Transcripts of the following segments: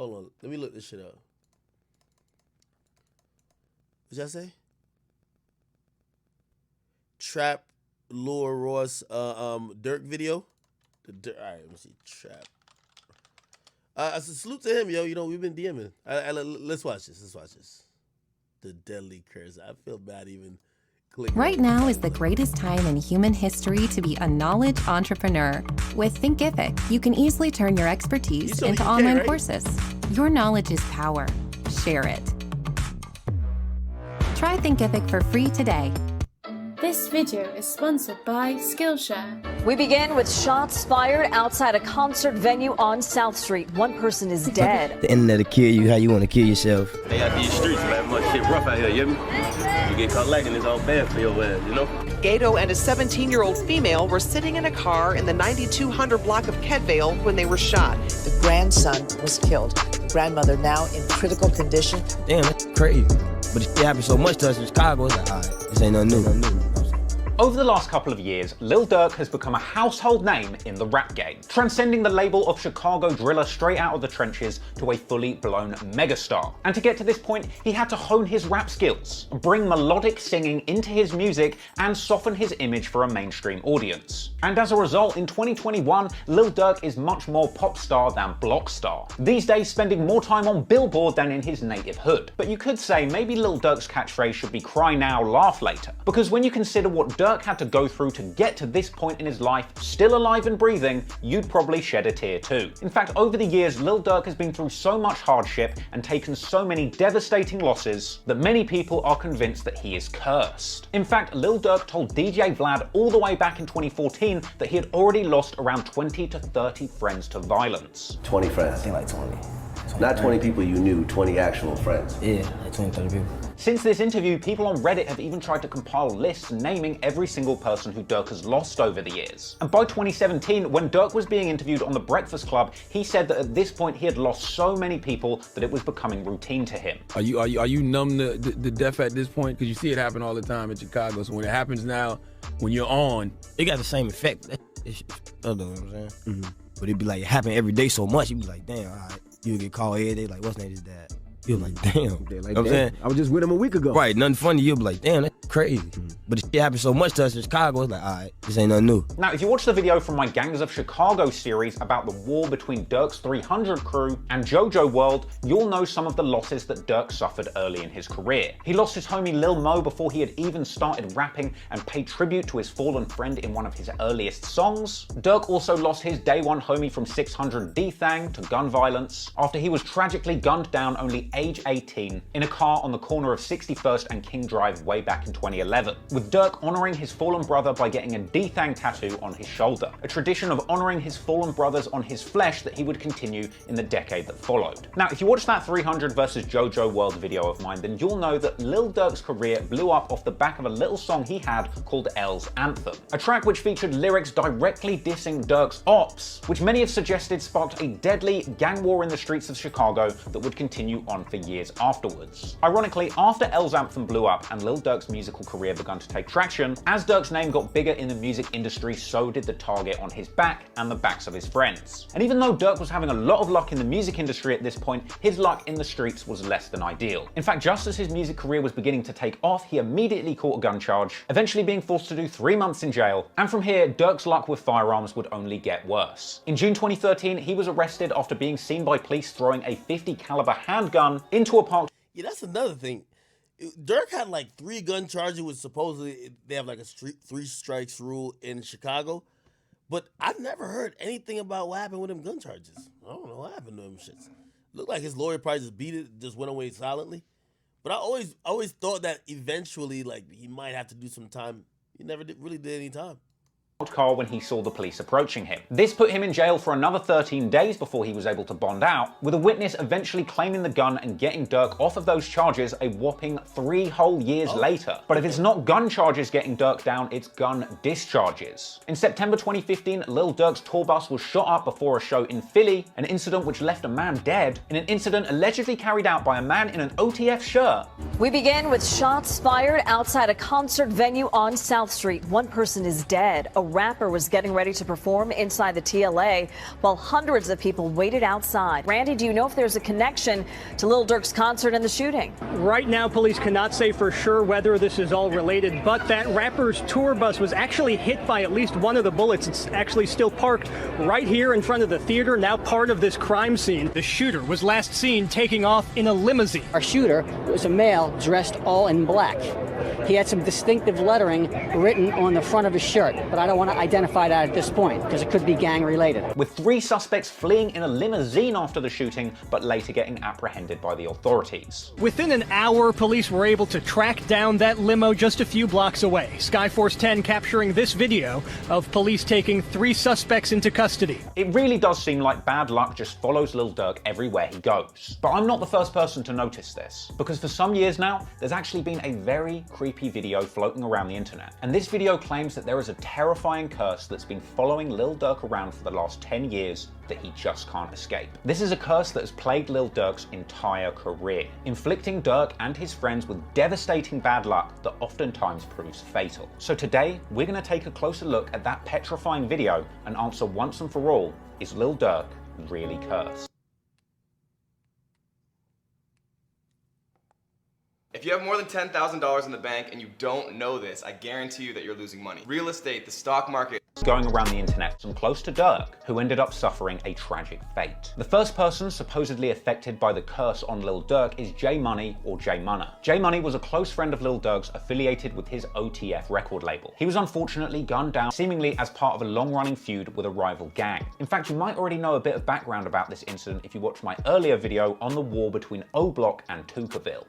Hold on. Let me look this shit up. What'd y'all say? Trap Lure Ross Durk video. All right, let me see. Trap. I salute to him, yo. You know, we've been DMing. Let's watch this. Let's watch this. The deadly curse. I feel bad even clicking. Right now is the greatest time in human history to be a knowledge entrepreneur. With Thinkific, you can easily turn your expertise into online courses. Your knowledge is power. Share it. Try Thinkific for free today. This video is sponsored by Skillshare. We begin with shots fired outside a concert venue on South Street. One person is dead. The internet will kill you how you want to kill yourself. They got these streets, man. Much shit rough out here, you hear me? You get caught lacking, it's all bad for your ass, you know? Gadau and a 17-year-old female were sitting in a car in the 9200 block of Kedvale when they were shot. The grandson was killed. The grandmother now in critical condition. Damn, that's crazy. But it happened so much to us in Chicago, it's like, all right, this ain't nothing new. Over the last couple of years, Lil Durk has become a household name in the rap game, transcending the label of Chicago driller straight out of the trenches to a fully blown megastar. And to get to this point, he had to hone his rap skills, bring melodic singing into his music, and soften his image for a mainstream audience. And as a result, in 2021, Lil Durk is much more pop star than block star, these days spending more time on Billboard than in his native hood. But you could say maybe Lil Durk's catchphrase should be cry now, laugh later, because when you consider what Durk had to go through to get to this point in his life, still alive and breathing, you'd probably shed a tear too. In fact, over the years, Lil Durk has been through so much hardship and taken so many devastating losses that many people are convinced that he is cursed. In fact, Lil Durk told DJ Vlad all the way back in 2014 that he had already lost around 20 to 30 friends to violence. 20 friends. I think like 20. Not 20 people you knew, 20 actual friends. Yeah, like 20, 30 people. Since this interview, people on Reddit have even tried to compile lists naming every single person who Durk has lost over the years. And by 2017, when Durk was being interviewed on The Breakfast Club, he said that at this point he had lost so many people that it was becoming routine to him. Are you numb to the death at this point? Because you see it happen all the time in Chicago. So when it happens now, when you're on, it got the same effect. You know what I'm saying? Mm-hmm. But it'd be like, it happen every day so much, you'd be like, damn, all right. You'll get called every day, like, what's name is that? You'll be like, damn. Yeah, like, you know what I'm saying? I was just with him a week ago. Right, nothing funny. You'll be like, damn, that's crazy. But it happened so much to us in Chicago, it's like, all right, this ain't nothing new. Now, if you watch the video from my Gangs of Chicago series about the war between Durk's 300 crew and JoJo World, you'll know some of the losses that Durk suffered early in his career. He lost his homie Lil Mo before he had even started rapping and paid tribute to his fallen friend in one of his earliest songs. Durk also lost his day one homie from 600 D-Thang to gun violence after he was tragically gunned down only age 18 in a car on the corner of 61st and King Drive way back in 2011, with Durk honoring his fallen brother by getting a D-Thang tattoo on his shoulder, a tradition of honoring his fallen brothers on his flesh that he would continue in the decade that followed. Now, if you watch that 300 versus JoJo World video of mine, then you'll know that Lil Durk's career blew up off the back of a little song he had called L's Anthem, a track which featured lyrics directly dissing Durk's ops, which many have suggested sparked a deadly gang war in the streets of Chicago that would continue on for years afterwards. Ironically, after L's Anthem blew up and Lil Durk's musical career began to take traction, as Durk's name got bigger in the music industry, so did the target on his back and the backs of his friends. And even though Durk was having a lot of luck in the music industry at this point, his luck in the streets was less than ideal. In fact, just as his music career was beginning to take off, he immediately caught a gun charge, eventually being forced to do 3 months in jail. And from here, Durk's luck with firearms would only get worse. In June 2013, he was arrested after being seen by police throwing a .50 caliber handgun into a park. Yeah, that's another thing. Durk had like 3 gun charges, which supposedly they have like a 3 strikes rule in Chicago. But I've never heard anything about what happened with them gun charges. I don't know what happened to them shits. Looked like his lawyer probably just beat it, just went away silently. But I always thought that eventually, like, he might have to do some time. He never really did any time. Car when he saw the police approaching him. This put him in jail for another 13 days before he was able to bond out, with a witness eventually claiming the gun and getting Durk off of those charges a whopping 3 whole years later. But if it's not gun charges getting Durk down, it's gun discharges. In September 2015, Lil Durk's tour bus was shot up before a show in Philly, an incident which left a man dead, in an incident allegedly carried out by a man in an OTF shirt. We begin with shots fired outside a concert venue on South Street. One person is dead. A rapper was getting ready to perform inside the TLA while hundreds of people waited outside. Randy, do you know if there's a connection to Lil Durk's concert and the shooting? Right now, police cannot say for sure whether this is all related, but that rapper's tour bus was actually hit by at least one of the bullets. It's actually still parked right here in front of the theater, now part of this crime scene. The shooter was last seen taking off in a limousine. Our shooter was a male dressed all in black. He had some distinctive lettering written on the front of his shirt, but I don't want to identify that at this point because it could be gang related. With 3 suspects fleeing in a limousine after the shooting, but later getting apprehended by the authorities. Within an hour, police were able to track down that limo just a few blocks away. Skyforce 10 capturing this video of police taking 3 suspects into custody. It really does seem like bad luck just follows Lil Durk everywhere he goes. But I'm not the first person to notice this, because for some years now, there's actually been a very creepy video floating around the internet. And this video claims that there is a terrifying curse that's been following Lil Durk around for the last 10 years that he just can't escape. This is a curse that has plagued Lil Durk's entire career, inflicting Durk and his friends with devastating bad luck that oftentimes proves fatal. So today, we're going to take a closer look at that petrifying video and answer once and for all, is Lil Durk really cursed? If you have more than $10,000 in the bank and you don't know this, I guarantee you that you're losing money. Real estate, the stock market. Going around the internet, some close to Durk, who ended up suffering a tragic fate. The first person supposedly affected by the curse on Lil Durk is J Money or J Munna. J Money was a close friend of Lil Durk's affiliated with his OTF record label. He was unfortunately gunned down, seemingly as part of a long-running feud with a rival gang. In fact, you might already know a bit of background about this incident if you watched my earlier video on the war between O Block and Tuckerville.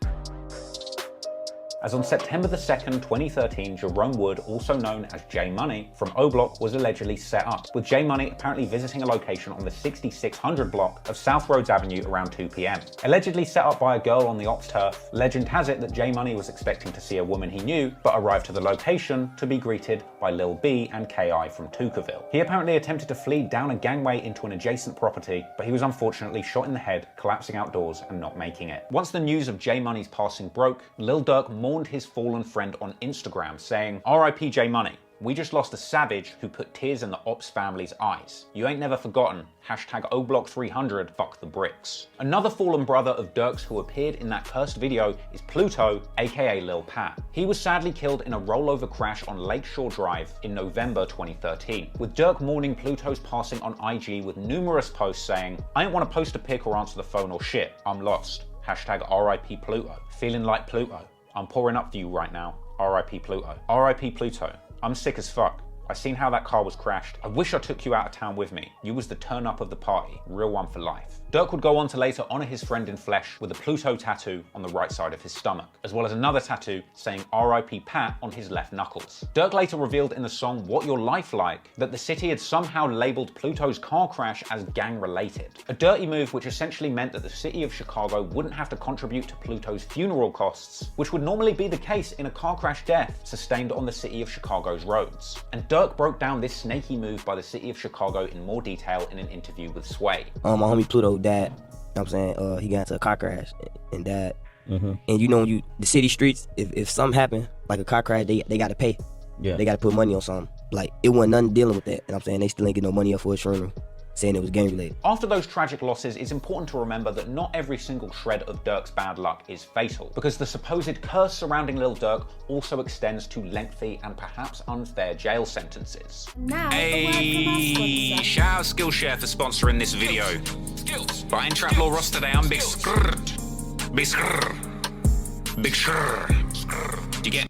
As on September the 2nd, 2013, Jerome Wood, also known as J Money, from O Block was allegedly set up, with J Money apparently visiting a location on the 6600 block of South Rhodes Avenue around 2 p.m. Allegedly set up by a girl on the ops turf, legend has it that J Money was expecting to see a woman he knew, but arrived to the location to be greeted by Lil B and KI from Tuckerville. He apparently attempted to flee down a gangway into an adjacent property, but he was unfortunately shot in the head, collapsing outdoors and not making it. Once the news of J Money's passing broke, Lil Durk mourned his fallen friend on Instagram, saying, "R.I.P. J Money. We just lost a savage who put tears in the ops family's eyes. You ain't never forgotten. Hashtag OBlock300, fuck the bricks." Another fallen brother of Durk's who appeared in that cursed video is Pluto, aka Lil Pat. He was sadly killed in a rollover crash on Lakeshore Drive in November 2013, with Durk mourning Pluto's passing on IG with numerous posts saying, "I ain't want to post a pic or answer the phone or shit. I'm lost. Hashtag RIP Pluto. Feeling like Pluto. I'm pouring up for you right now. RIP Pluto. RIP Pluto. I'm sick as fuck. I seen how that car was crashed. I wish I took you out of town with me. You was the turn up of the party. Real one for life." Durk would go on to later honor his friend in flesh with a Pluto tattoo on the right side of his stomach, as well as another tattoo saying RIP Pat on his left knuckles. Durk later revealed in the song What Your Life Like that the city had somehow labeled Pluto's car crash as gang related. A dirty move which essentially meant that the city of Chicago wouldn't have to contribute to Pluto's funeral costs, which would normally be the case in a car crash death sustained on the city of Chicago's roads. And Durk broke down this snaky move by the city of Chicago in more detail in an interview with Sway. My homie Pluto died, you know what I'm saying? He got into a car crash and died. And you know, the city streets, if something happened, like a car crash, they got to pay. Yeah. They got to put money on something. Like, it wasn't nothing dealing with that. You know what I'm saying? They still ain't get no money up for his funeral, saying it was gang related. After those tragic losses, it's important to remember that not every single shred of Durk's bad luck is fatal, because the supposed curse surrounding Lil Durk also extends to lengthy and perhaps unfair jail sentences. Hey, shout out Skillshare for sponsoring this video. But in Trap Law Ross today, I'm big skrrrt. Big skrrr. Big skrrr. You get?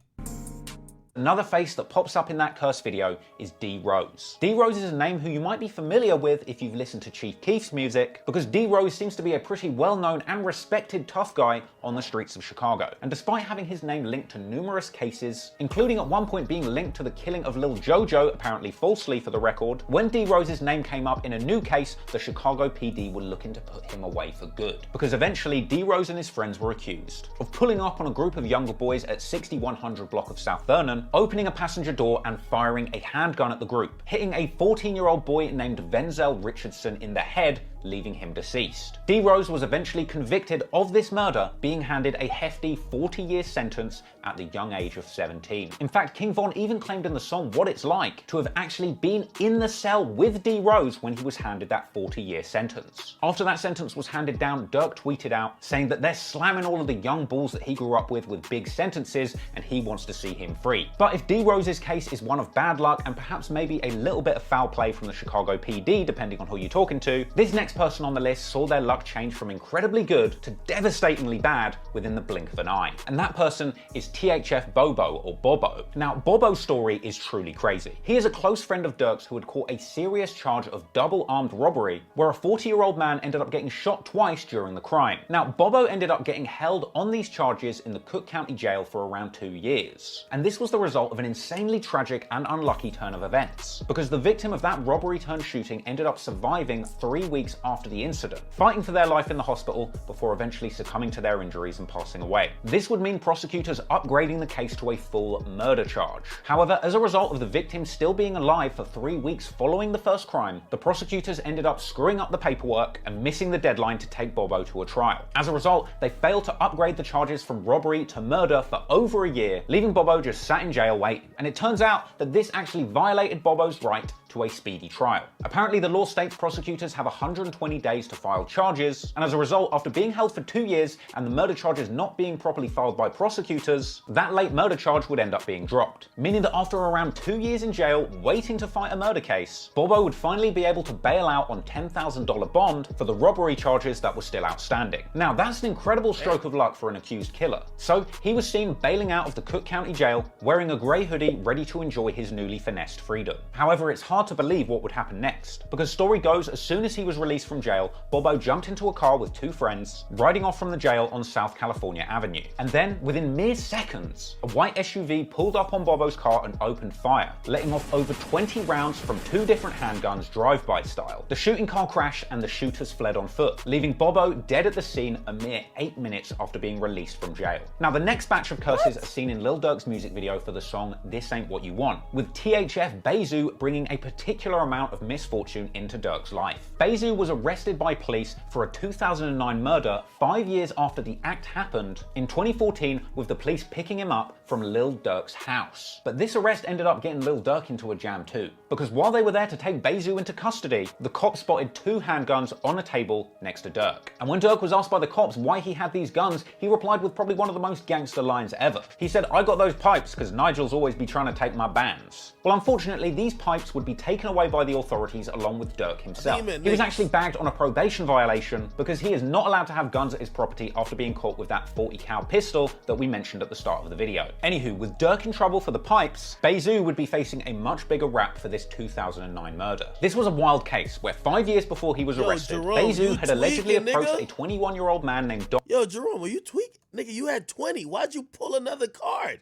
Another face that pops up in that curse video is D Rose. D Rose is a name who you might be familiar with if you've listened to Chief Keef's music, because D Rose seems to be a pretty well-known and respected tough guy on the streets of Chicago. And despite having his name linked to numerous cases, including at one point being linked to the killing of Lil Jojo, apparently falsely for the record, when D Rose's name came up in a new case, the Chicago PD were looking to put him away for good. Because eventually D Rose and his friends were accused of pulling up on a group of younger boys at 6100 block of South Vernon, opening a passenger door and firing a handgun at the group, hitting a 14-year-old boy named Venzel Richardson in the head leaving him deceased. D. Rose was eventually convicted of this murder, being handed a hefty 40-year sentence at the young age of 17. In fact, King Von even claimed in the song What It's Like to have actually been in the cell with D. Rose when he was handed that 40-year sentence. After that sentence was handed down, Durk tweeted out saying that they're slamming all of the young bulls that he grew up with big sentences and he wants to see him free. But if D. Rose's case is one of bad luck and perhaps maybe a little bit of foul play from the Chicago PD, depending on who you're talking to, this next person on the list saw their luck change from incredibly good to devastatingly bad within the blink of an eye. And that person is THF Bobo, or Bobo. Now, Bobo's story is truly crazy. He is a close friend of Durk's who had caught a serious charge of double armed robbery, where a 40-year-old man ended up getting shot twice during the crime. Now, Bobo ended up getting held on these charges in the Cook County Jail for around 2 years. And this was the result of an insanely tragic and unlucky turn of events, because the victim of that robbery turned shooting ended up surviving 3 weeks after the incident, fighting for their life in the hospital before eventually succumbing to their injuries and passing away. This would mean prosecutors upgrading the case to a full murder charge. However, as a result of the victim still being alive for 3 weeks following the first crime, the prosecutors ended up screwing up the paperwork and missing the deadline to take Bobo to a trial. As a result, they failed to upgrade the charges from robbery to murder for over a year, leaving Bobo just sat in jail waiting. And it turns out that this actually violated Bobo's right to a speedy trial. Apparently, the law states prosecutors have 120 days to file charges, and as a result, after being held for 2 years and the murder charges not being properly filed by prosecutors, that late murder charge would end up being dropped, meaning that after around 2 years in jail waiting to fight a murder case, Bobo would finally be able to bail out on $10,000 bond for the robbery charges that were still outstanding. Now, that's an incredible stroke of luck for an accused killer. So he was seen bailing out of the Cook County Jail, wearing a grey hoodie, ready to enjoy his newly finessed freedom. However, it's hard to believe what would happen next, because story goes as soon as he was released from jail, Bobo jumped into a car with 2 friends, riding off from the jail on South California Avenue. And then, within mere seconds, a white SUV pulled up on Bobo's car and opened fire, letting off over 20 rounds from 2 different handguns drive-by style. The shooting car crashed and the shooters fled on foot, leaving Bobo dead at the scene a mere 8 minutes after being released from jail. Now, the next batch of curses are seen in Lil Durk's music video for the song This Ain't What You Want, with THF Bayzoo bringing a particular amount of misfortune into Durk's life. Bayzoo was arrested by police for a 2009 murder 5 years after the act happened in 2014, with the police picking him up from Lil Durk's house. But this arrest ended up getting Lil Durk into a jam too, because while they were there to take Bayzoo into custody, the cops spotted 2 handguns on a table next to Durk. And when Durk was asked by the cops why he had these guns, he replied with probably one of the most gangster lines ever. He said, "I got those pipes because Nigel's always be trying to take my bands." Well, unfortunately, these pipes would be taken away by the authorities along with Durk himself. He was actually bagged on a probation violation because he is not allowed to have guns at his property after being caught with that 40 cal pistol that we mentioned at the start of the video. Anywho, with Durk in trouble for the pipes, Bayzoo would be facing a much bigger rap for this 2009 murder. This was a wild case where 5 years before he was arrested, Bayzoo had allegedly approached a 21-year-old man named Don. Yo, Jerome, were you tweaking? Nigga, you had 20. Why'd you pull another card?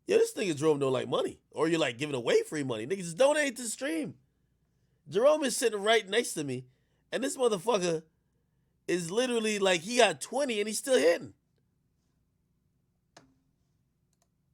Yeah, this nigga Jerome don't like money. Or you're like giving away free money. Nigga, just donate to the stream. Jerome is sitting right next to me, and this motherfucker is literally like he got 20 and he's still hitting.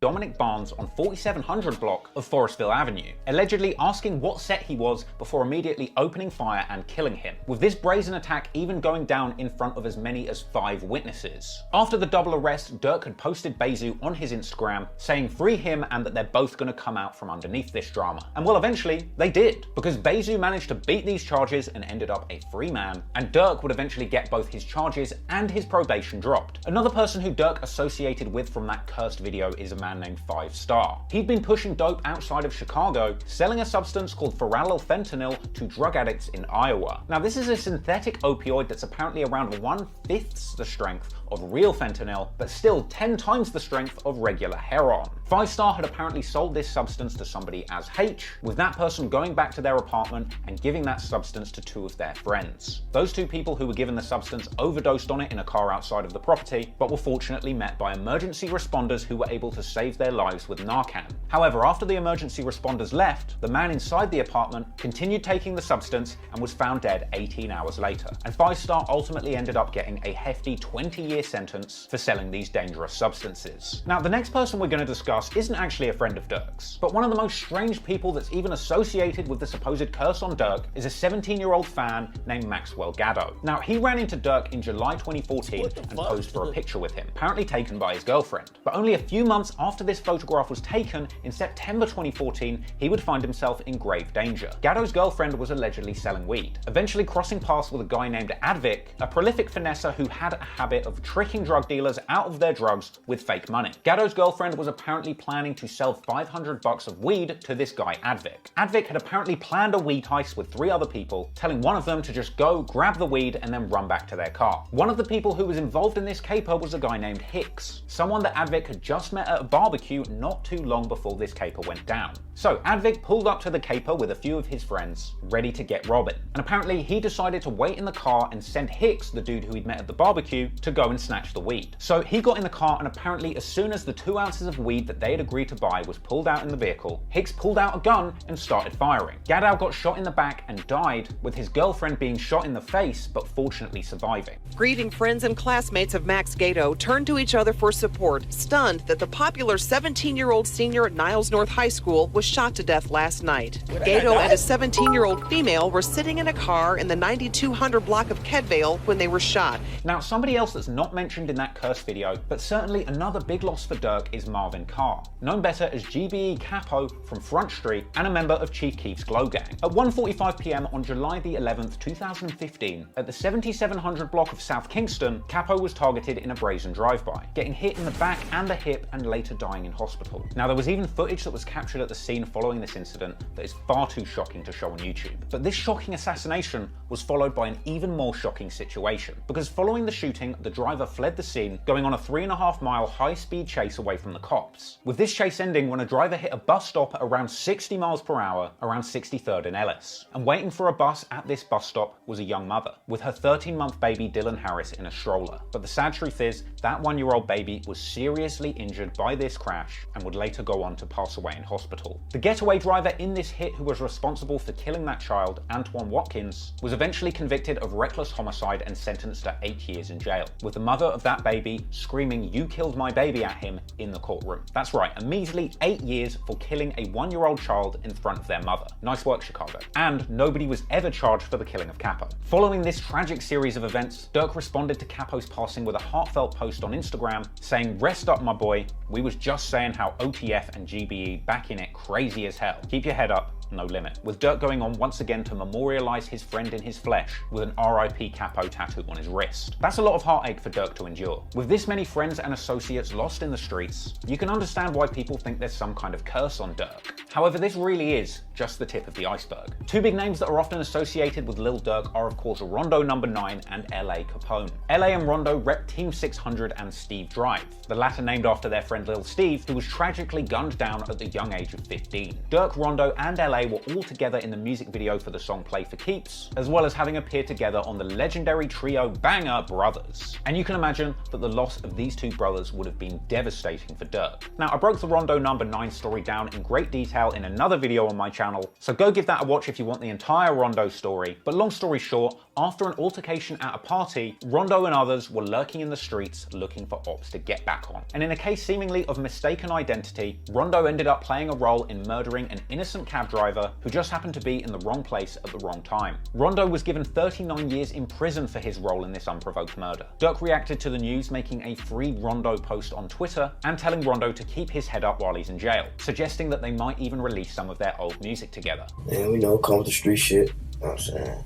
Dominic Barnes on 4700 block of Forestville Avenue, allegedly asking what set he was before immediately opening fire and killing him, with this brazen attack even going down in front of as many as 5 witnesses. After the double arrest, Durk had posted Bayzoo on his Instagram saying free him and that they're both going to come out from underneath this drama. And well, eventually they did, because Bayzoo managed to beat these charges and ended up a free man, and Durk would eventually get both his charges and his probation dropped. Another person who Durk associated with from that cursed video is a man named 5 Star. He'd been pushing dope outside of Chicago, selling a substance called phenylfentanyl to drug addicts in Iowa. Now, this is a synthetic opioid that's apparently around 1/5 the strength of real fentanyl, but still 10 times the strength of regular heroin. 5 Star had apparently sold this substance to somebody as H, with that person going back to their apartment and giving that substance to 2 of their friends. Those 2 people who were given the substance overdosed on it in a car outside of the property, but were fortunately met by emergency responders who were able to save their lives with Narcan. However, after the emergency responders left, the man inside the apartment continued taking the substance and was found dead 18 hours later. And 5 Star ultimately ended up getting a hefty 20-year sentence for selling these dangerous substances. Now, the next person we're going to discuss us isn't actually a friend of Durk's. But one of the most strange people that's even associated with the supposed curse on Durk is a 17-year-old fan named Maxwell Gadau. Now, he ran into Durk in July 2014 and posed for a picture with him, apparently taken by his girlfriend. But only a few months after this photograph was taken, in September 2014, he would find himself in grave danger. Gadau's girlfriend was allegedly selling weed, eventually crossing paths with a guy named Advik, a prolific finesser who had a habit of tricking drug dealers out of their drugs with fake money. Gadau's girlfriend was apparently planning to sell $500 of weed to this guy Advik. Advik had apparently planned a weed heist with 3 other people, telling one of them to just go grab the weed and then run back to their car. One of the people who was involved in this caper was a guy named Hicks, someone that Advik had just met at a barbecue not too long before this caper went down. So Advik pulled up to the caper with a few of his friends, ready to get robbing. And apparently he decided to wait in the car and send Hicks, the dude who he'd met at the barbecue, to go and snatch the weed. So he got in the car, and apparently as soon as the 2 ounces of weed that they had agreed to buy was pulled out in the vehicle, Hicks pulled out a gun and started firing. Gadau got shot in the back and died, with his girlfriend being shot in the face but fortunately surviving. Grieving friends and classmates of Max Gadau turned to each other for support, stunned that the popular 17-year-old senior at Niles North High School was shot to death last night. Gadau and a 17-year-old female were sitting in a car in the 9200 block of Kedvale when they were shot. Now, somebody else that's not mentioned in that curse video, but certainly another big loss for Durk, is Marvin Carr, known better as GBE Capo from Front Street and a member of Chief Keef's Glow Gang. At 1:45 p.m. on July the 11th, 2015, at the 7700 block of South Kingston, Capo was targeted in a brazen drive-by, getting hit in the back and the hip and later dying in hospital. Now, there was even footage that was captured at the scene following this incident that is far too shocking to show on YouTube. But this shocking assassination was followed by an even more shocking situation, because following the shooting, the driver fled the scene, going on a 3.5-mile high-speed chase away from the cops, with this chase ending when a driver hit a bus stop at around 60 miles per hour around 63rd and Ellis. And waiting for a bus at this bus stop was a young mother, with her 13-month baby Dylan Harris in a stroller. But the sad truth is, that 1-year-old baby was seriously injured by this crash and would later go on to pass away in hospital. The getaway driver in this hit who was responsible for killing that child, Antoine Watkins, was eventually convicted of reckless homicide and sentenced to 8 years in jail, with the mother of that baby screaming "You killed my baby" at him in the courtroom. That's right, a measly 8 years for killing a 1-year-old child in front of their mother. Nice work, Chicago. And nobody was ever charged for the killing of Capo. Following this tragic series of events, Durk responded to Capo's passing with a heartfelt post on Instagram saying, "Rest up, my boy. We was just saying how OTF and GBE back in it crazy as hell. Keep your head up. No limit," with Durk going on once again to memorialize his friend in his flesh with an RIP Capo tattoo on his wrist. That's a lot of heartache for Durk to endure. With this many friends and associates lost in the streets, you can understand why people think there's some kind of curse on Durk. However, this really is just the tip of the iceberg. 2 big names that are often associated with Lil Durk are of course Rondonumbanine and LA Capone. LA and Rondo rep Team 600 and Steve Drive, the latter named after their friend Lil Steve, who was tragically gunned down at the young age of 15. Durk, Rondo and LA were all together in the music video for the song Play for Keeps, as well as having appeared together on the legendary trio banger Brothers. And you can imagine that the loss of these 2 brothers would have been devastating for Durk. Now, I broke the Rondonumbanine story down in great detail in another video on my channel, so go give that a watch if you want the entire Rondo story. But long story short, after an altercation at a party, Rondo and others were lurking in the streets looking for ops to get back on. And in a case seemingly of mistaken identity, Rondo ended up playing a role in murdering an innocent cab driver who just happened to be in the wrong place at the wrong time. Rondo was given 39 years in prison for his role in this unprovoked murder. Durk reacted to the news, making a free Rondo post on Twitter and telling Rondo to keep his head up while he's in jail, suggesting that they might even release some of their old music together. And we know, come with the street shit, you know what I'm saying?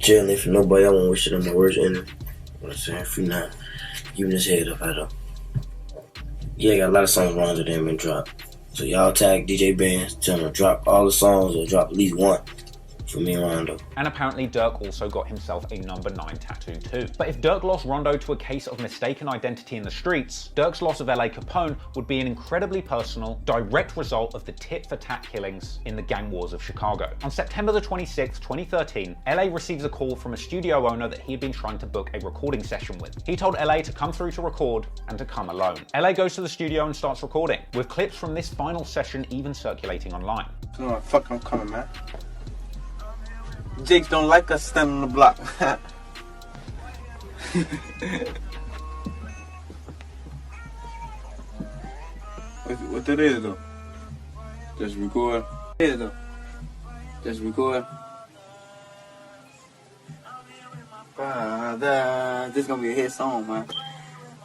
Chilling for nobody, I won't wish it on my worst enemy. You know what I'm saying? Free now, giving his head up. Yeah, got a lot of songs Rondo that ain't been dropped. So y'all tag DJ Benz, tell him to drop all the songs or drop at least one for me and Rondo. And apparently Durk also got himself a number 9 tattoo too. But if Durk lost Rondo to a case of mistaken identity in the streets, Durk's loss of LA Capone would be an incredibly personal, direct result of the tit-for-tat killings in the gang wars of Chicago. On September the 26th, 2013, LA receives a call from a studio owner that he had been trying to book a recording session with. He told LA to come through to record and to come alone. LA goes to the studio and starts recording, with clips from this final session even circulating online. No, fuck, I'm coming, man. Jakes don't like us standing on the block. What that is though? Just record. Yeah though. Just record. This gonna be a hit song, man.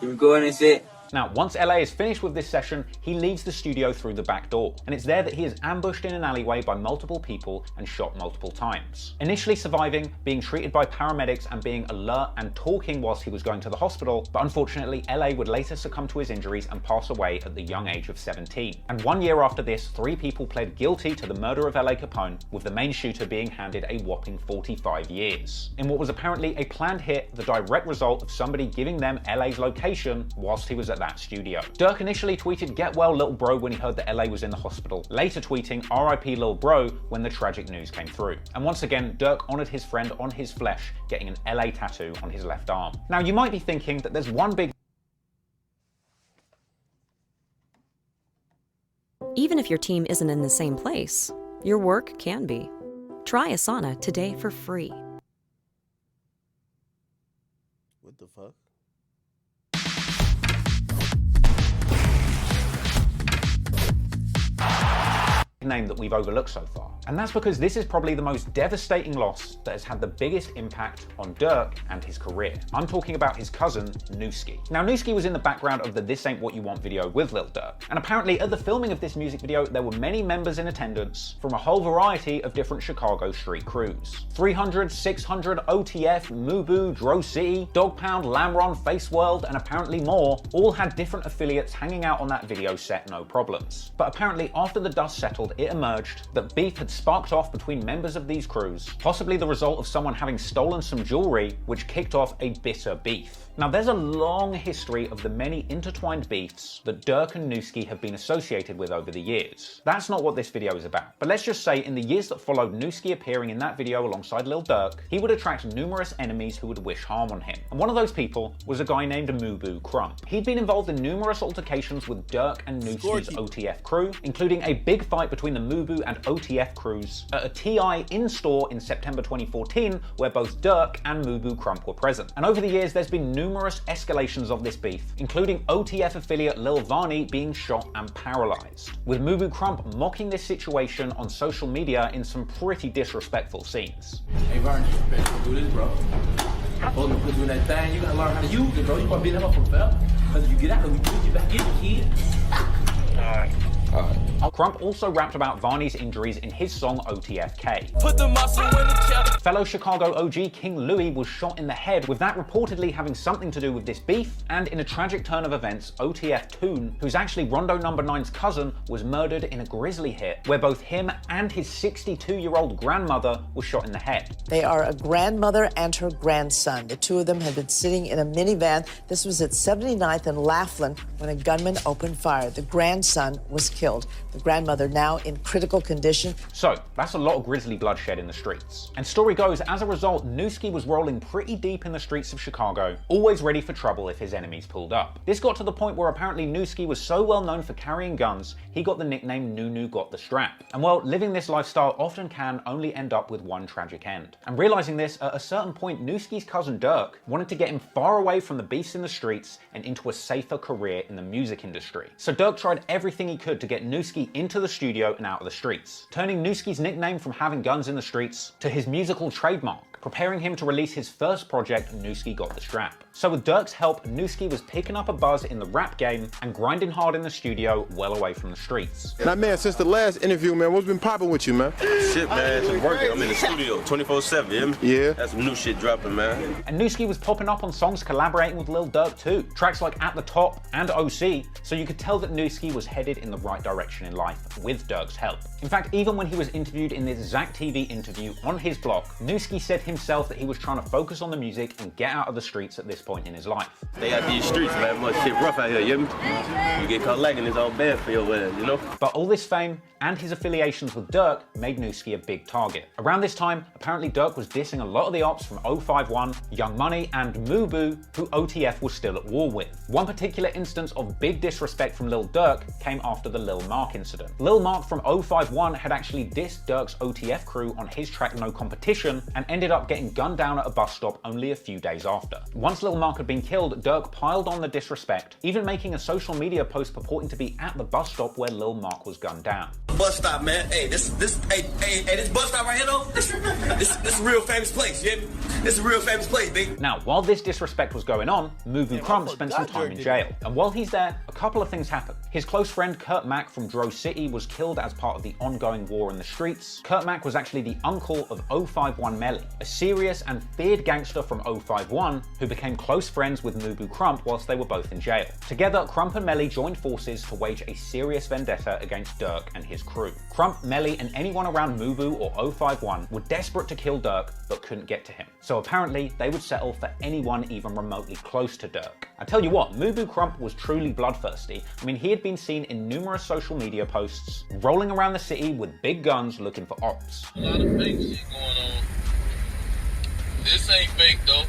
You recording and shit. Now, once LA is finished with this session, he leaves the studio through the back door, and it's there that he is ambushed in an alleyway by multiple people and shot multiple times. Initially surviving, being treated by paramedics and being alert and talking whilst he was going to the hospital, but unfortunately LA would later succumb to his injuries and pass away at the young age of 17. And 1 year after this, 3 people pled guilty to the murder of LA Capone, with the main shooter being handed a whopping 45 years. In what was apparently a planned hit, the direct result of somebody giving them LA's location whilst he was at that studio. Durk initially tweeted "Get well, little bro" when he heard that LA was in the hospital, later tweeting "RIP little bro" when the tragic news came through. And once again, Durk honoured his friend on his flesh, getting an LA tattoo on his left arm. Now you might be thinking that there's one big Even if your team isn't in the same place, your work can be. Try Asana today for free. What the fuck? name that we've overlooked so far. And that's because this is probably the most devastating loss that has had the biggest impact on Durk and his career. I'm talking about his cousin, Nuski. Now, Nuski was in the background of the This Ain't What You Want video with Lil Durk. And apparently at the filming of this music video, there were many members in attendance from a whole variety of different Chicago street crews. 300, 600, OTF, Mubu, Dro City, Dog Pound, Lamron, Face World, and apparently more, all had different affiliates hanging out on that video set, no problems. But apparently after the dust settled, it emerged that beef had sparked off between members of these crews, possibly the result of someone having stolen some jewelry, which kicked off a bitter beef. Now, there's a long history of the many intertwined beefs that Durk and Nuski have been associated with over the years. That's not what this video is about. But let's just say in the years that followed Nuski appearing in that video alongside Lil Durk, he would attract numerous enemies who would wish harm on him. And one of those people was a guy named Mubu Krump. He'd been involved in numerous altercations with Durk and Nuski's OTF crew, including a big fight between the Mubu and OTF crews at a TI in-store in September 2014, where both Durk and Mubu Krump were present. And over the years, there's been numerous escalations of this beef, including OTF affiliate Lil Vani being shot and paralyzed, with Mubu Krump mocking this situation on social media in some pretty disrespectful scenes. Hey Vern, you better do this, bro. I'm supposed to put you in that thing, you gotta learn how to use it, bro. You gonna beat him up from fell. Because if you get out of it, we put you back in, kid. Alright. Krump also rapped about Vani's injuries in his song OTFK. Put the muscle in the chest. Fellow Chicago OG King Louis was shot in the head, with that reportedly having something to do with this beef, and in a tragic turn of events, OTF Toon, who's actually Rondonumbaninine's cousin, was murdered in a grisly hit, where both him and his 62-year-old grandmother were shot in the head. They are a grandmother and her grandson. The two of them had been sitting in a minivan. This was at 79th and Laughlin when a gunman opened fire. The grandson was killed. The grandmother now in critical condition. So, that's a lot of grisly bloodshed in the streets. And story goes, as a result, Nuski was rolling pretty deep in the streets of Chicago, always ready for trouble if his enemies pulled up. This got to the point where apparently Nuski was so well known for carrying guns, he got the nickname Nunu Got the Strap. And well, living this lifestyle often can only end up with one tragic end. And realizing this, at a certain point, Nuski's cousin Durk wanted to get him far away from the beasts in the streets and into a safer career in the music industry. So Durk tried everything he could to get Nuski into the studio and out of the streets, turning Nuski's nickname from having guns in the streets to his musical trademark, preparing him to release his first project, Nuski Got the Strap. So with Durk's help, Nuski was picking up a buzz in the rap game and grinding hard in the studio, well away from the streets. Now, man, since the last interview, man, what's been popping with you, man? Shit, man, just working. I'm in the studio 24/7, you hear me? Yeah. That's some new shit dropping, man. And Nuski was popping up on songs collaborating with Lil Durk too, tracks like At the Top and OC, so you could tell that Nuski was headed in the right direction in life with Durk's help. In fact, even when he was interviewed in this Zach TV interview on his block, Nuski said himself that he was trying to focus on the music and get out of the streets at this point in his life. They out these streets, man, much shit rough out here, you hear me? You get caught lagging, it's all bad for your ass, you know? But all this fame and his affiliations with Durk made Nuski a big target. Around this time, apparently Durk was dissing a lot of the ops from 051, Young Money, and Mubu, who OTF was still at war with. One particular instance of big disrespect from Lil Durk came after the Lil Mark incident. Lil Mark from 051 had actually dissed Durk's OTF crew on his track No Competition and ended up up getting gunned down at a bus stop only a few days after. Once Lil Mark had been killed, Durk piled on the disrespect, even making a social media post purporting to be at the bus stop where Lil Mark was gunned down. Bus stop, man. Hey, this bus stop right here, though. This a real famous place. Yeah, this is a real famous place, big. Now, while this disrespect was going on, Mubu Krump spent some time in jail, and while he's there, a couple of things happen. His close friend Kurt Mack from Dro City was killed as part of the ongoing war in the streets. Kurt Mack was actually the uncle of 051 Melly, a serious and feared gangster from 051 who became close friends with Mubu Krump whilst they were both in jail. Together, Krump and Melly joined forces to wage a serious vendetta against Durk and his crew. Krump, Melly, and anyone around Mubu or 051 were desperate to kill Durk but couldn't get to him. So apparently, they would settle for anyone even remotely close to Durk. I tell you what, Mubu Krump was truly bloodthirsty. I mean, he had been seen in numerous social media posts, rolling around the city with big guns looking for ops. A lot of fake shit going on. This ain't fake though.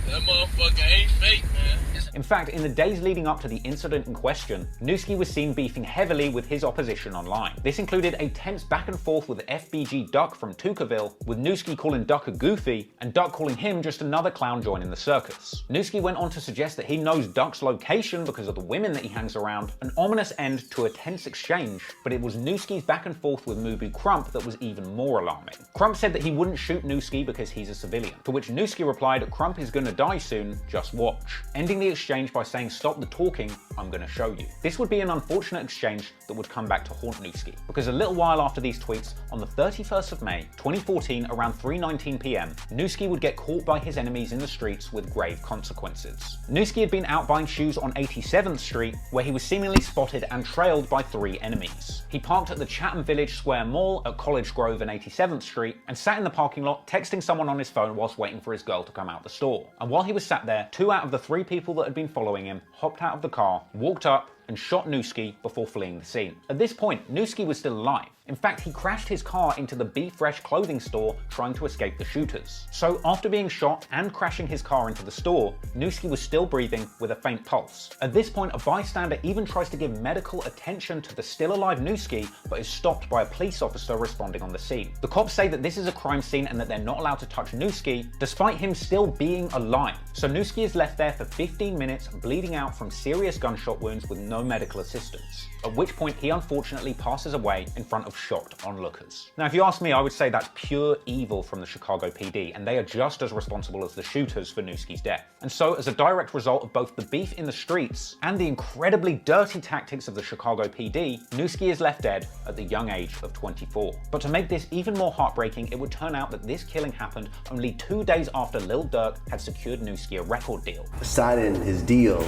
That motherfucker ain't fake, man. In fact, in the days leading up to the incident in question, Nuski was seen beefing heavily with his opposition online. This included a tense back and forth with FBG Duck from Tukaville, with Nuski calling Duck a goofy, and Duck calling him just another clown joining the circus. Nuski went on to suggest that he knows Duck's location because of the women that he hangs around, an ominous end to a tense exchange, but it was Nuski's back and forth with Mubu Krump that was even more alarming. Krump said that he wouldn't shoot Nuski because he's a civilian, to which Nuski replied, "Krump is gonna die soon, just watch," ending the exchange by saying, "Stop the talking, I'm gonna show you." This would be an unfortunate exchange that would come back to haunt Nuski, because a little while after these tweets, on the 31st of May, 2014, around 3:19 p.m, Nuski would get caught by his enemies in the streets with grave consequences. Nuski had been out buying shoes on 87th Street, where he was seemingly spotted and trailed by 3 enemies. He parked at the Chatham Village Square Mall at College Grove and 87th Street, and sat in the parking lot texting someone on his phone whilst waiting for his girl to come out the store. And while he was sat there, 2 out of the 3 people that had been following him hopped out of the car, walked up, and shot Nuski before fleeing the scene. At this point, Nuski was still alive. In fact, he crashed his car into the Be Fresh clothing store trying to escape the shooters. So after being shot and crashing his car into the store, Nuski was still breathing with a faint pulse. At this point, a bystander even tries to give medical attention to the still alive Nuski, but is stopped by a police officer responding on the scene. The cops say that this is a crime scene and that they're not allowed to touch Nuski, despite him still being alive. So Nuski is left there for 15 minutes, bleeding out from serious gunshot wounds with no medical assistance. At which point he unfortunately passes away in front of shocked onlookers. Now, if you ask me, I would say that's pure evil from the Chicago PD, and they are just as responsible as the shooters for Nuski's death. And so, as a direct result of both the beef in the streets and the incredibly dirty tactics of the Chicago PD, Nuski is left dead at the young age of 24. But to make this even more heartbreaking, it would turn out that this killing happened only 2 days after Lil Durk had secured Nuski a record deal. Signing his deal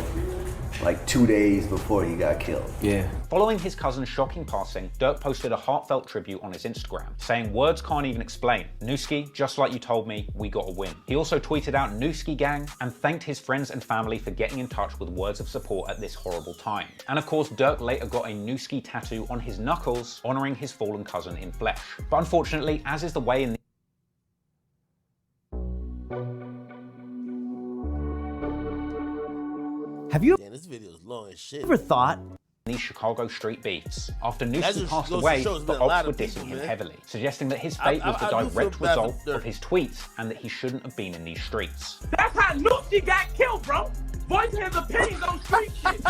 like 2 days before he got killed. Yeah. Following his cousin's shocking passing, Durk posted a heartfelt tribute on his Instagram, saying, "Words can't even explain. Nuski, just like you told me, we got a win." He also tweeted out Nuski gang and thanked his friends and family for getting in touch with words of support at this horrible time. And of course, Durk later got a Nuski tattoo on his knuckles, honoring his fallen cousin in flesh. But unfortunately, as is the way in the Have you this video is long as shit. ever thought these Chicago street beefs? After Nuski passed away, the ops were dissing him heavily, suggesting that his fate was the direct result of his tweets and that he shouldn't have been in these streets. That's how Nuski got killed, bro. Voicing his opinions on street shit.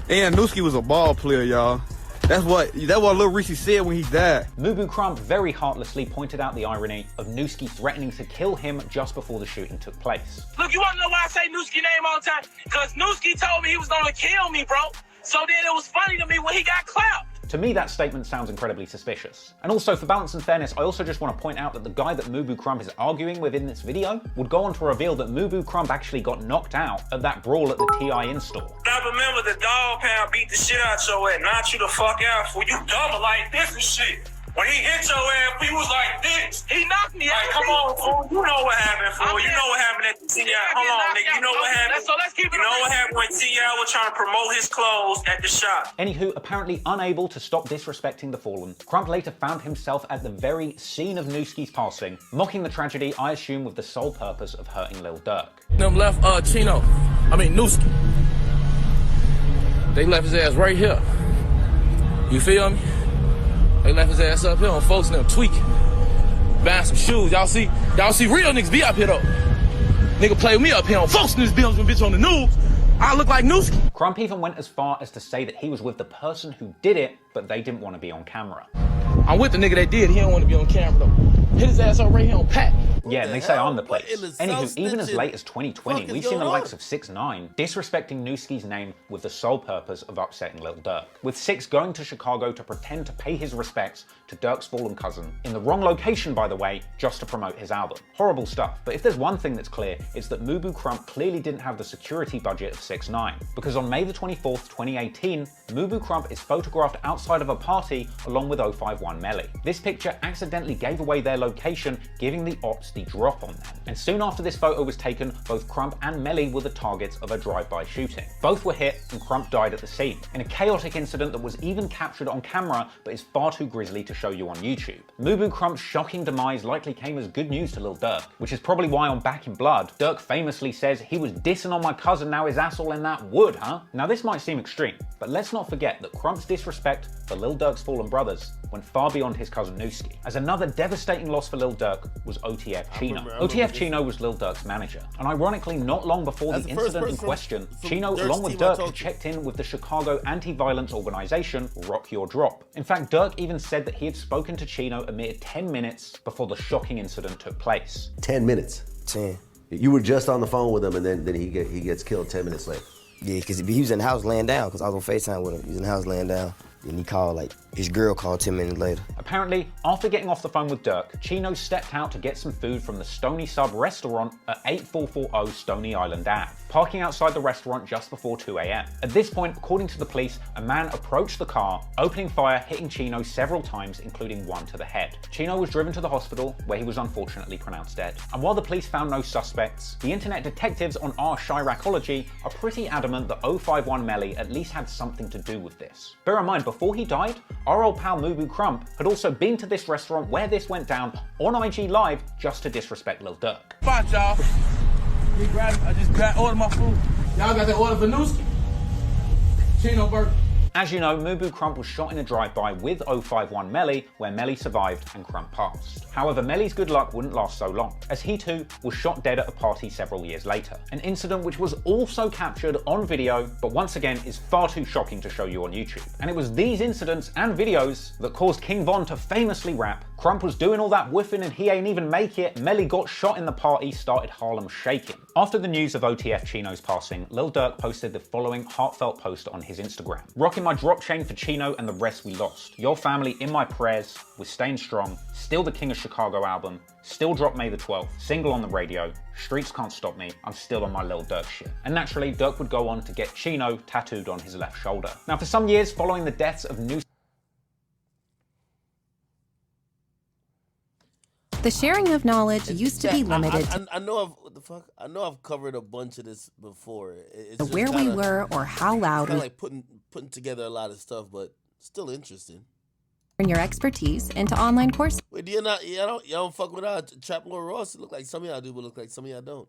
And Nuski was a ball player, y'all. That's what Lil Reese said when he died. Mubu Krump very heartlessly pointed out the irony of Nuski threatening to kill him just before the shooting took place. Look, you wanna know why I say Nuski name all the time? Because Nuski told me he was gonna kill me, bro. So then it was funny to me when he got clapped. To me, that statement sounds incredibly suspicious. And also, for balance and fairness, I also just want to point out that the guy that Mubu Krump is arguing with in this video would go on to reveal that Mubu Krump actually got knocked out at that brawl at the TI in-store. I remember the dog pound beat the shit out your ass, knocked you the fuck out for you double like this and shit. When he hit your ass, he was like this. He knocked me out. Like, come on, fool. You know what happened, fool. You know what happened at the TI. Hold on, nigga. You know what happened. So let's keep it. You know what happened when TI was trying to promote his clothes at the shop. Anywho, apparently unable to stop disrespecting the fallen, Krump later found himself at the very scene of Nuski's passing, mocking the tragedy, I assume with the sole purpose of hurting Lil Durk. them left Nuski. They left his ass right here. You feel me? They left his ass up here on folks and them tweaking. buying some shoes. Y'all see real niggas be up here though. Nigga play with me up here on Fox News Bills when bitch on the news. I look like Nuski. Krump even went as far as to say that he was with the person who did it, but they didn't want to be on camera. I'm with the nigga that did. He don't want to be on camera though. Hit his ass up right here on Pat. Yeah, and they say I'm the place. Anywho, even as late as 2020, we've seen the likes of 6ix9ine disrespecting Nuski's name with the sole purpose of upsetting Lil Durk. With 6 going to Chicago to pretend to pay his respects to Durk's fallen cousin, in the wrong location by the way, just to promote his album. Horrible stuff, but if there's one thing that's clear, it's that Mubu Krump clearly didn't have the security budget of 6ix9ine. Because on May the 24th, 2018, Mubu Krump is photographed outside of a party along with 051 Melly. This picture accidentally gave away their location, giving the ops the drop on them. And soon after this photo was taken, both Krump and Melly were the targets of a drive-by shooting. Both were hit and Krump died at the scene, in a chaotic incident that was even captured on camera but is far too grisly to show you on YouTube. Mubu Krump's shocking demise likely came as good news to Lil Durk, which is probably why on Back in Blood, Durk famously says he was dissing on my cousin, now his ass all in that wood, huh? Now this might seem extreme, but let's not forget that Krump's disrespect for Lil Durk's fallen brothers went far beyond his cousin Nuski, as another devastating loss for Lil Durk was OTF Chino. OTF Chino was Lil Durk's manager, and ironically not long before the incident in question, Chino along with Durk had checked in with the Chicago anti-violence organization Rock Your Drop. In fact, Durk even said that he had spoken to Chino a mere 10 minutes before the shocking incident took place. 10 minutes? 10. You were just on the phone with him and then he gets killed 10 minutes later. Yeah, because he was in the house laying down, because I was on FaceTime with him. He was in the house laying down. And he called, like, his girl called 10 minutes later. Apparently, after getting off the phone with Durk, Chino stepped out to get some food from the Stony Sub restaurant at 8440 Stony Island Ave, parking outside the restaurant just before 2 a.m. At this point, according to the police, a man approached the car, opening fire, hitting Chino several times, including one to the head. Chino was driven to the hospital, where he was unfortunately pronounced dead. And while the police found no suspects, the internet detectives on our Chiracology are pretty adamant that 051 Melly at least had something to do with this. Bear in mind, before he died, our old pal Mubu Krump had also been to this restaurant where this went down on IG Live just to disrespect Lil Durk. Fine, y'all. I just ordered my food. Y'all got that order for Nuski? Chino burger. As you know, Mubu Krump was shot in a drive-by with 051 Melly, where Melly survived and Krump passed. However, Melly's good luck wouldn't last so long, as he too was shot dead at a party several years later. An incident which was also captured on video, but once again is far too shocking to show you on YouTube. And it was these incidents and videos that caused King Von to famously rap, "Krump was doing all that woofing and he ain't even make it, Melly got shot in the party, started Harlem shaking." After the news of OTF Chino's passing, Lil Durk posted the following heartfelt post on his Instagram. "Rocking my drop chain for Chino and the rest we lost. Your family in my prayers, we're staying strong, still the King of Chicago album, still dropped May the 12th, single on the radio, streets can't stop me, I'm still on my Lil Durk shit." And naturally, Durk would go on to get Chino tattooed on his left shoulder. Now for some years following the deaths of Nuski, the sharing of knowledge used to be limited I know I've covered a bunch of this before. It's to just where we were or how loud kind we of like putting together a lot of stuff, but still interesting. turn your expertise into online courses. Wait, y'all don't fuck with Trap Lord Ross? It look like some of y'all do, but look like some of y'all don't.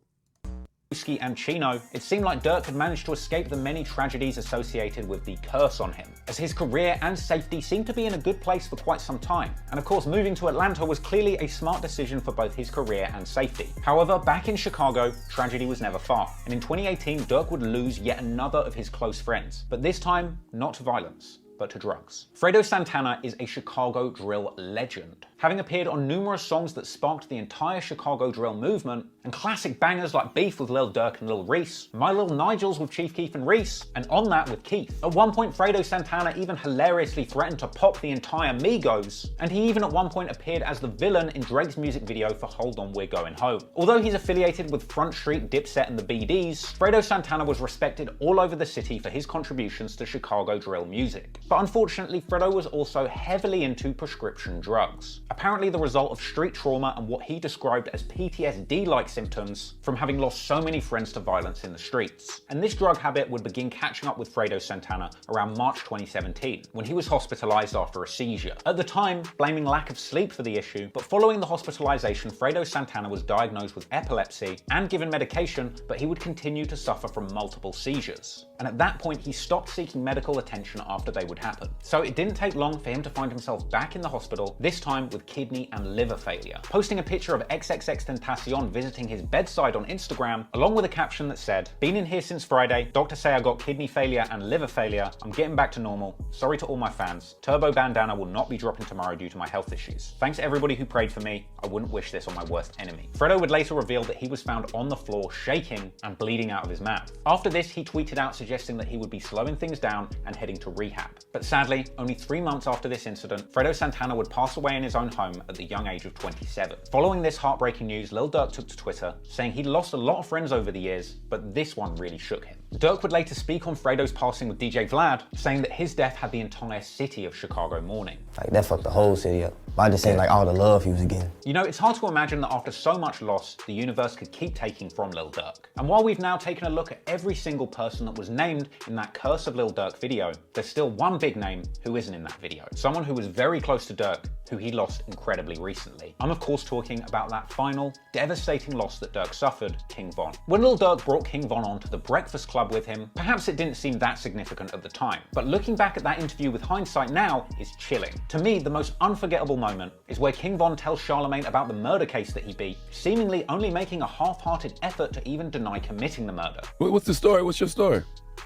Nuski and Chino, it seemed like Durk had managed to escape the many tragedies associated with the curse on him, as his career and safety seemed to be in a good place for quite some time. And of course, moving to Atlanta was clearly a smart decision for both his career and safety. However, back in Chicago, tragedy was never far, and in 2018, Durk would lose yet another of his close friends, but this time, not to violence, but to drugs. Fredo Santana is a Chicago drill legend, having appeared on numerous songs that sparked the entire Chicago drill movement, and classic bangers like Beef with Lil Durk and Lil Reese, My Lil Nigels with Chief Keef and Reese, and On That with Keith. At one point, Fredo Santana even hilariously threatened to pop the entire Migos, and he even at one point appeared as the villain in Drake's music video for Hold On We're Going Home. Although he's affiliated with Front Street, Dipset and the BDs, Fredo Santana was respected all over the city for his contributions to Chicago drill music. But unfortunately, Fredo was also heavily into prescription drugs, apparently the result of street trauma and what he described as PTSD-like symptoms from having lost so many friends to violence in the streets. And this drug habit would begin catching up with Fredo Santana around March 2017, when he was hospitalized after a seizure. At the time, blaming lack of sleep for the issue, but following the hospitalization, Fredo Santana was diagnosed with epilepsy and given medication, but he would continue to suffer from multiple seizures. And at that point, he stopped seeking medical attention after they would happen. So it didn't take long for him to find himself back in the hospital, this time with kidney and liver failure. Posting a picture of XXXTentacion visiting his bedside on Instagram, along with a caption that said, "Been in here since Friday, doctors say I got kidney failure and liver failure, I'm getting back to normal, sorry to all my fans, Turbo Bandana will not be dropping tomorrow due to my health issues. Thanks to everybody who prayed for me, I wouldn't wish this on my worst enemy." Fredo would later reveal that he was found on the floor shaking and bleeding out of his mouth. After this, he tweeted out suggesting that he would be slowing things down and heading to rehab. But sadly, only 3 months after this incident, Fredo Santana would pass away in his own home at the young age of 27. Following this heartbreaking news, Lil Durk took to Twitter, saying he'd lost a lot of friends over the years, but this one really shook him. Durk would later speak on Fredo's passing with DJ Vlad, saying that his death had the entire city of Chicago mourning. Like, that fucked the whole city up. I just saying, like, all the love he was getting. You know, it's hard to imagine that after so much loss, the universe could keep taking from Lil Durk. And while we've now taken a look at every single person that was named in that Curse of Lil Durk video, there's still one big name who isn't in that video. Someone who was very close to Durk, who he lost incredibly recently. I'm of course talking about that final, devastating loss that Durk suffered, King Von. When Lil Durk brought King Von onto the Breakfast Club with him, perhaps it didn't seem that significant at the time. But looking back at that interview with hindsight now is chilling. To me, the most unforgettable moment is where King Von tells Charlemagne about the murder case that he beat, seemingly only making a half-hearted effort to even deny committing the murder. What's the story? What's your story?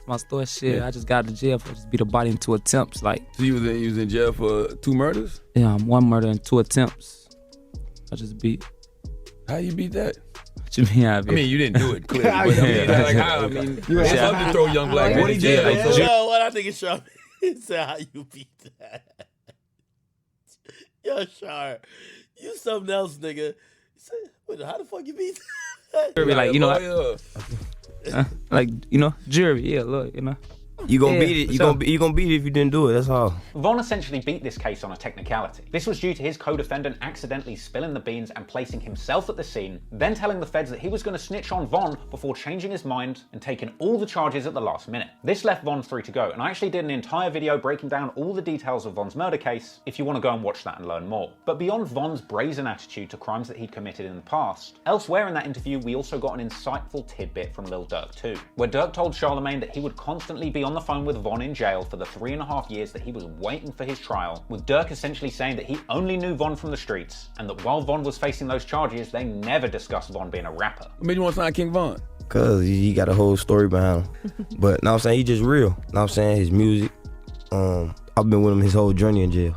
My story, shit, I just got out of jail for just beat a body in 2 attempts, like. So you was in jail for 2 murders? Yeah, 1 murder and 2 attempts. I just beat. How you beat that? What you mean, I mean, you didn't do it clearly, but I mean, like how? I mean, it's hard to throw young black men in jail. Yo, what I think is Sean said how you beat that. Yo, Char, you something else, nigga. Wait, how the fuck you beat that? Like, you know, like, you know, jury, yeah, look, you know. You gonna beat it. You gonna beat it if you didn't do it. That's all. Von essentially beat this case on a technicality. This was due to his co-defendant accidentally spilling the beans and placing himself at the scene, then telling the feds that he was going to snitch on Von before changing his mind and taking all the charges at the last minute. This left Von free to go, and I actually did an entire video breaking down all the details of Von's murder case if you want to go and watch that and learn more. But beyond Von's brazen attitude to crimes that he'd committed in the past, elsewhere in that interview we also got an insightful tidbit from Lil Durk too, where Durk told Charlemagne that he would constantly be on the phone with Von in jail for the 3.5 years that he was waiting for his trial, with Durk essentially saying that he only knew Von from the streets, and that while Von was facing those charges, they never discussed Von being a rapper. What made you want to sign King Von? Cause he got a whole story behind him. But now I'm saying he just real. Now I'm saying his music. I've been with him his whole journey in jail.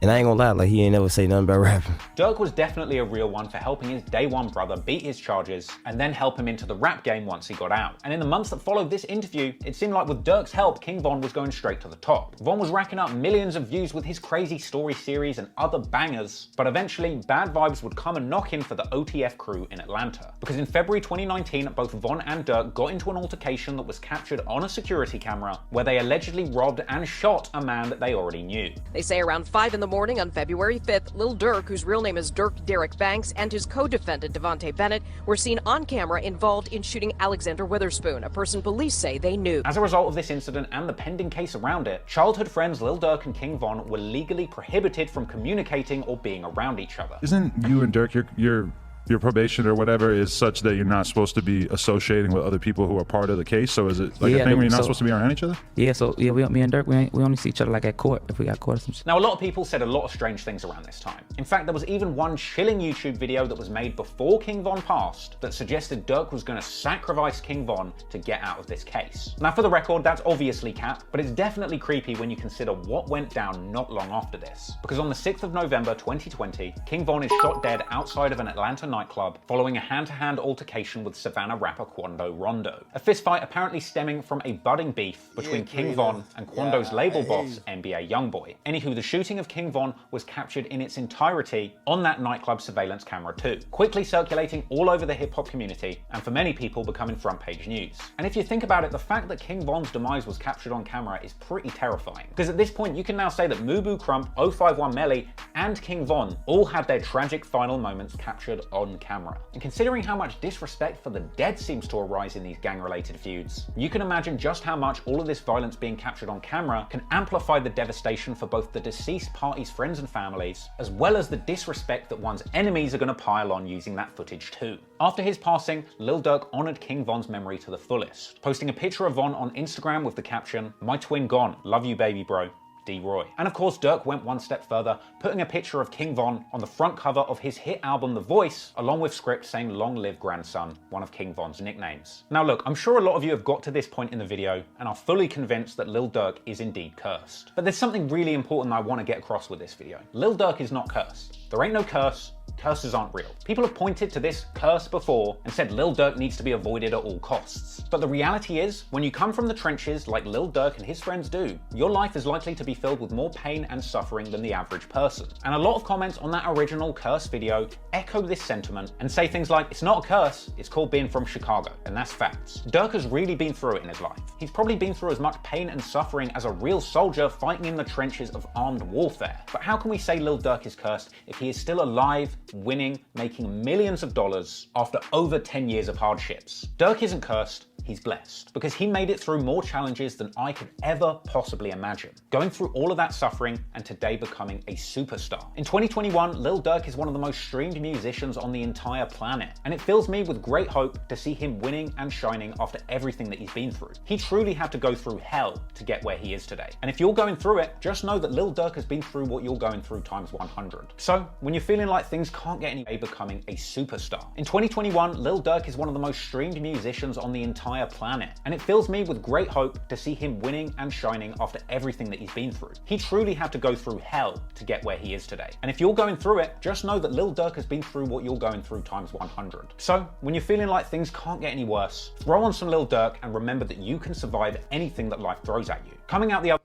And I ain't gonna lie, like he ain't never say nothing about rapping. Durk was definitely a real one for helping his day one brother beat his charges and then help him into the rap game once he got out. And in the months that followed this interview, it seemed like with Durk's help, King Von was going straight to the top. Von was racking up millions of views with his Crazy Story series and other bangers, but eventually bad vibes would come and knock him for the OTF crew in Atlanta. Because in February 2019, both Von and Durk got into an altercation that was captured on a security camera where they allegedly robbed and shot a man that they already knew. They say around 5 in the morning on February 5th, Lil Durk, whose real name is Durk Derek Banks, and his co-defendant Devontae Bennett were seen on camera involved in shooting Alexander Witherspoon, a person police say they knew. As a result of this incident and the pending case around it, childhood friends Lil Durk and King Von were legally prohibited from communicating or being around each other. Isn't you and Durk, your probation or whatever is such that you're not supposed to be associating with other people who are part of the case? So is it like a thing where you're not supposed to be around each other? Yeah, so yeah, me and Durk, we only see each other like at court, if we got court or some shit. Now, a lot of people said a lot of strange things around this time. In fact, there was even one chilling YouTube video that was made before King Von passed that suggested Durk was going to sacrifice King Von to get out of this case. Now, for the record, that's obviously cap, but it's definitely creepy when you consider what went down not long after this. Because on the 6th of November 2020, King Von is shot dead outside of an Atlanta nightclub following a hand-to-hand altercation with Savannah rapper Quando Rondo. A fistfight apparently stemming from a budding beef between King Von and Quando's label boss, NBA Youngboy. Anywho, the shooting of King Von was captured in its entirety on that nightclub surveillance camera too, quickly circulating all over the hip-hop community, and for many people becoming front-page news. And if you think about it, the fact that King Von's demise was captured on camera is pretty terrifying, because at this point you can now say that Mubu, Krump, 051 Melly, and King Von all had their tragic final moments captured on on camera. And considering how much disrespect for the dead seems to arise in these gang-related feuds, you can imagine just how much all of this violence being captured on camera can amplify the devastation for both the deceased party's friends and families, as well as the disrespect that one's enemies are going to pile on using that footage too. After his passing, Lil Durk honored King Von's memory to the fullest, posting a picture of Von on Instagram with the caption, "My twin gone, love you baby bro. D-Roy." And of course, Durk went one step further, putting a picture of King Von on the front cover of his hit album The Voice, along with script saying "Long live grandson," one of King Von's nicknames. Now look, I'm sure a lot of you have got to this point in the video and are fully convinced that Lil Durk is indeed cursed. But there's something really important I want to get across with this video. Lil Durk is not cursed. There ain't no curse. Curses aren't real. People have pointed to this curse before and said Lil Durk needs to be avoided at all costs. But the reality is, when you come from the trenches like Lil Durk and his friends do, your life is likely to be filled with more pain and suffering than the average person. And a lot of comments on that original curse video echo this sentiment and say things like, it's not a curse, it's called being from Chicago, and that's facts. Durk has really been through it in his life. He's probably been through as much pain and suffering as a real soldier fighting in the trenches of armed warfare. But how can we say Lil Durk is cursed if he is still alive, winning, making millions of dollars after over 10 years of hardships? Durk isn't cursed, he's blessed, because he made it through more challenges than I could ever possibly imagine. Going through all of that suffering and today becoming a superstar. In 2021, Lil Durk is one of the most streamed musicians on the entire planet, and it fills me with great hope to see him winning and shining after everything that he's been through. He truly had to go through hell to get where he is today. And if you're going through it, just know that Lil Durk has been through what you're going through times 100. So, when you're feeling like things can't get any better, becoming a superstar. In 2021, Lil Durk is one of the most streamed musicians on the entire planet, and it fills me with great hope to see him winning and shining after everything that he's been through. He truly had to go through hell to get where he is today. And if you're going through it, just know that Lil Durk has been through what you're going through times 100. So, when you're feeling like things can't get any worse, throw on some Lil Durk and remember that you can survive anything that life throws at you. Coming out the other...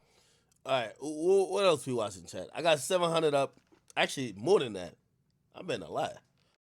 Alright, what else we watching, chat? I got 700 up. Actually, more than that. I've been a lot.